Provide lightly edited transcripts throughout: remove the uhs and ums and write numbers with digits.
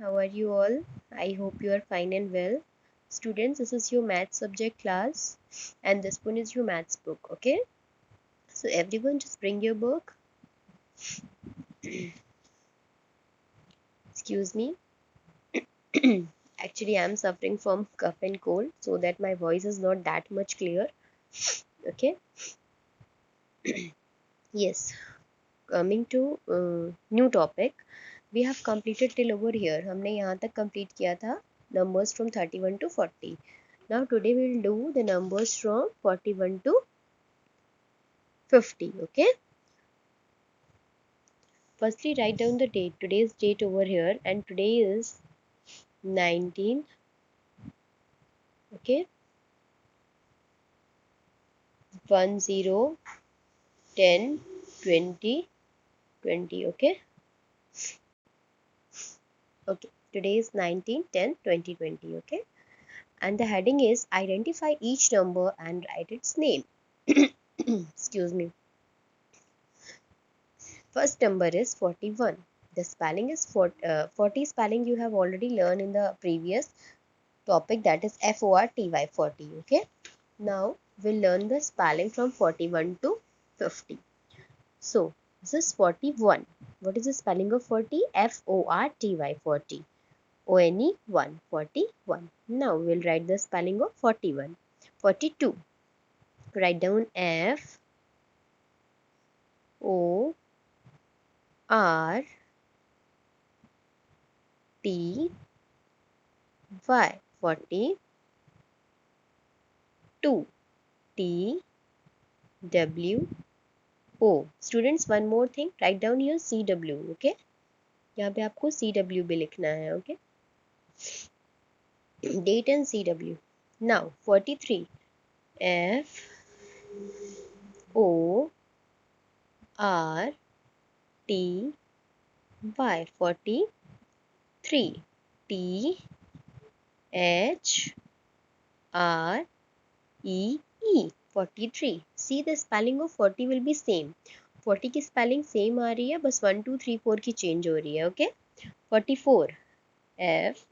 How are you all? I hope you are fine and well. Students, this is your maths subject class and this one is your maths book, okay? So everyone just bring your book. Excuse me. Actually, I'm suffering from cough and cold so that my voice is not that much clear, okay? Yes, coming to new topic. We have completed till over here. हमने यहाँ तक complete किया था numbers from 31 to 40. Now today we will do the numbers from 41 to 50. Okay. Firstly, write down the date. Today's date over here, and today is 19. Okay. 1 0 10 20 20. Okay. Okay. Today is 19 10 20 20. Okay. And the heading is identify each number and write its name. Excuse me. First number is 41. The spelling is 40 spelling you have already learned in the previous topic, that is FORTY 40. Okay. Now we'll learn the spelling from 41 to 50. So this is 41. What is the spelling of 40? FORTY 40. ONE 1 41. Now we'll write the spelling of 41. 42. Write down F O R T Y 42. T W O. Students, one more thing, write down your CW. Okay, यहाँ पे आपको CW भी लिखना है. Okay, date and CW. Now 43. F O R T Y 43. T H R E E 43. See, the spelling of 40 will be same. 40 की spelling same आ रही है, बस 1 2 3 4 की change हो रही है. Okay. 44. F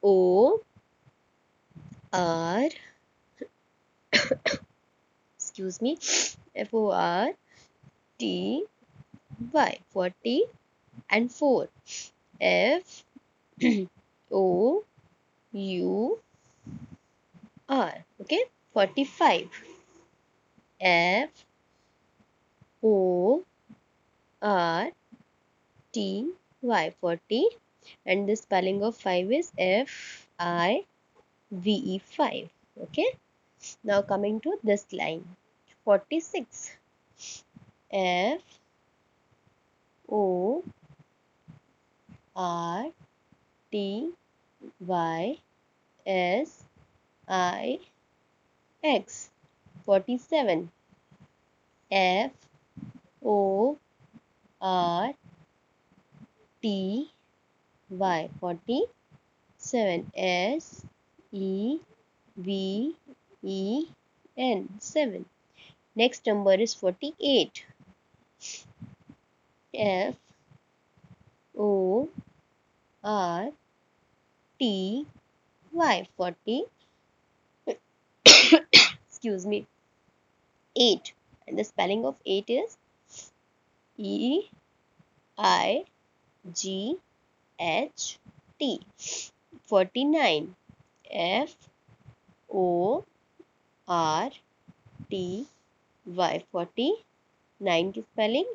O R excuse me, FORTY 40 and 4. F O U R. Okay. 45. F O R T Y 40, and the spelling of 5 is FIVE 5. Okay. Now coming to this line, 46. F O R T Y S I X 47. F O R T Y 47. S E V E N 7. Next number is 48. F O R T Y 40. Excuse me. 8. And the spelling of 8 is EIGHT. 49. F O R T Y 40. 9 की spelling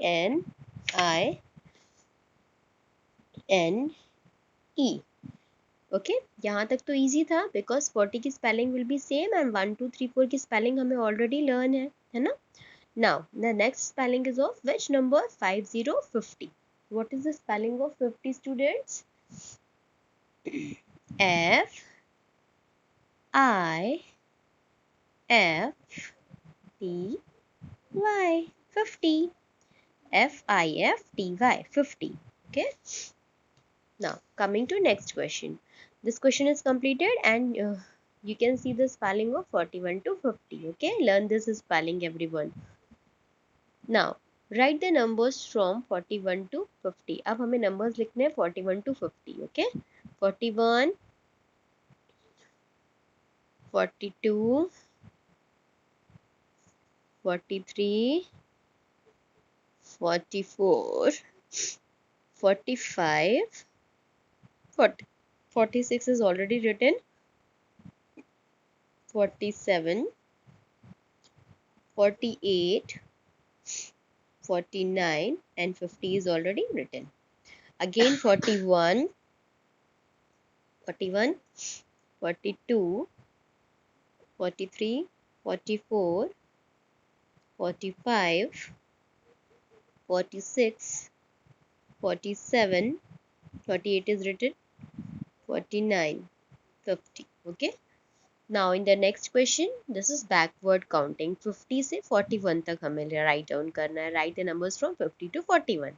NINE. Okay, यहाँ तक तो easy था because 40 की spelling will be same and 1 2 3 4 की spelling हमें already learn है ना. Now the next spelling is of which number? 50 50. What is the spelling of 50 students? F I F T Y 50. FIFTY 50. Okay. Now coming to next question. This question is completed and you can see the spelling of 41 to 50. Okay, learn this spelling everyone. Now right the numbers from 41 to 50. अब हमें numbers लिखने हैं 41 to 50. Okay 41, 42, 43, 44, 45, 40. 46 is already written. 47, 48, 49 and 50 is already written. Again 41, 41, 42, 43, 44, 45, 46, 47, 48 is written, 49, 50. Okay. Now in the next question, this is backward counting. 50 से 41 तक हमें write down करना है. Write the numbers from 50 to 41.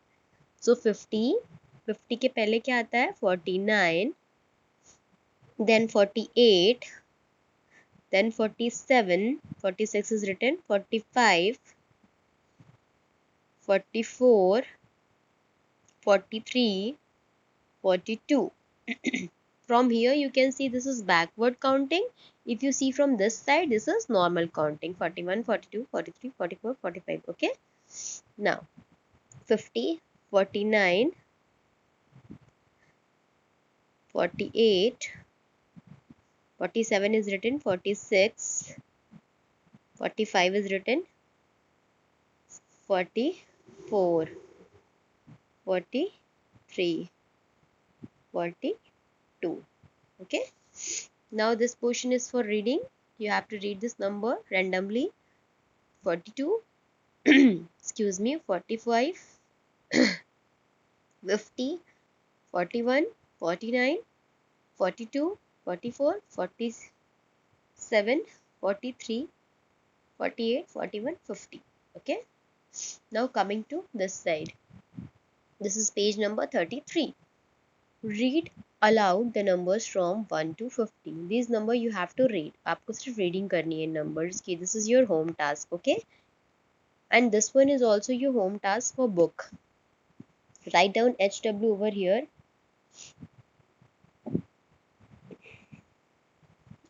So 50 के पहले क्या आता है? 49, then 48, then 47, 46 is written, 45, 44, 43, 42. From here you can see this is backward counting. If you see from this side, this is normal counting. 41, 42, 43, 44, 45. Okay. Now 50, 49, 48, 47 is written, 46, 45 is written, 44, 43, 42. Okay. Now this portion is for reading. You have to read this number randomly. 42, excuse me, 45, 50, 41, 49, 42, 44, 47, 43, 48, 41, 50. Okay. Now coming to this side. This is page number 33. Read aloud the numbers from 1 to 50. These number you have to read. आपको सिर्फ reading करनी है numbers की. This is your home task. Okay. And this one is also your home task for book. Write down HW over here.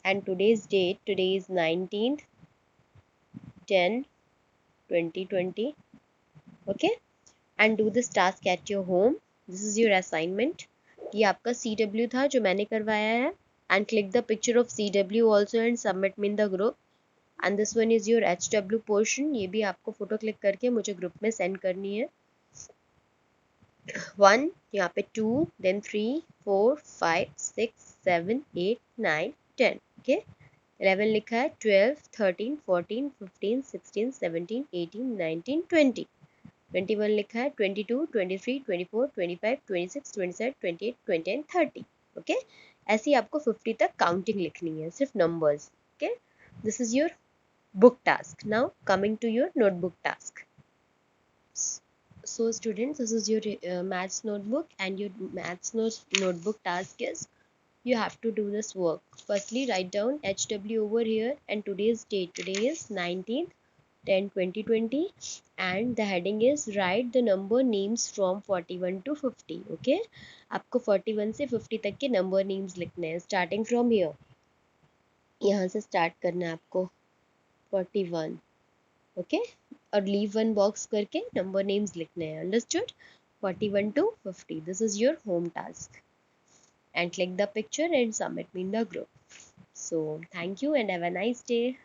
And today's date, today is 19th 10 2020. Okay. And do this task at your home. This is your assignment. ये आपका CW था जो मैंने करवाया है. And click the picture of CW also and submit me in the group. And this one is your HW portion. ये भी आपको फोटो क्लिक करके मुझे ग्रुप में सेंड करनी है. 1, यहाँ पे 2, then 3, 4, 5, 6, 7, 8, 9, 10. Okay. 11 लिखा है, 12, 13, 14, 15, 16, 17, 18, 19, 20. 21 लिखा है, 22, 23, 24, 25, 26, 27, 28, 20 and 30. Okay. ऐसी आपको 50 तक काउंटिंग लिखनी है, सिर्फ numbers. Okay. This is your book task. Now coming to your notebook task. So students, this is your maths notebook, and your maths notebook task is you have to do this work. Firstly, write down HW over here and today's date. Today is 19th 10 2020 and the heading is write the number names from 41 to 50. Okay. आपको 41 से 50 तक के number names लिखने हैं. Starting from here. यहाँ से start करना है आपको 41. Okay. और leave one box करके number names लिखने हैं. Understood? 41 to 50. This is your home task. And click the picture and submit me in the group. So thank you and have a nice day.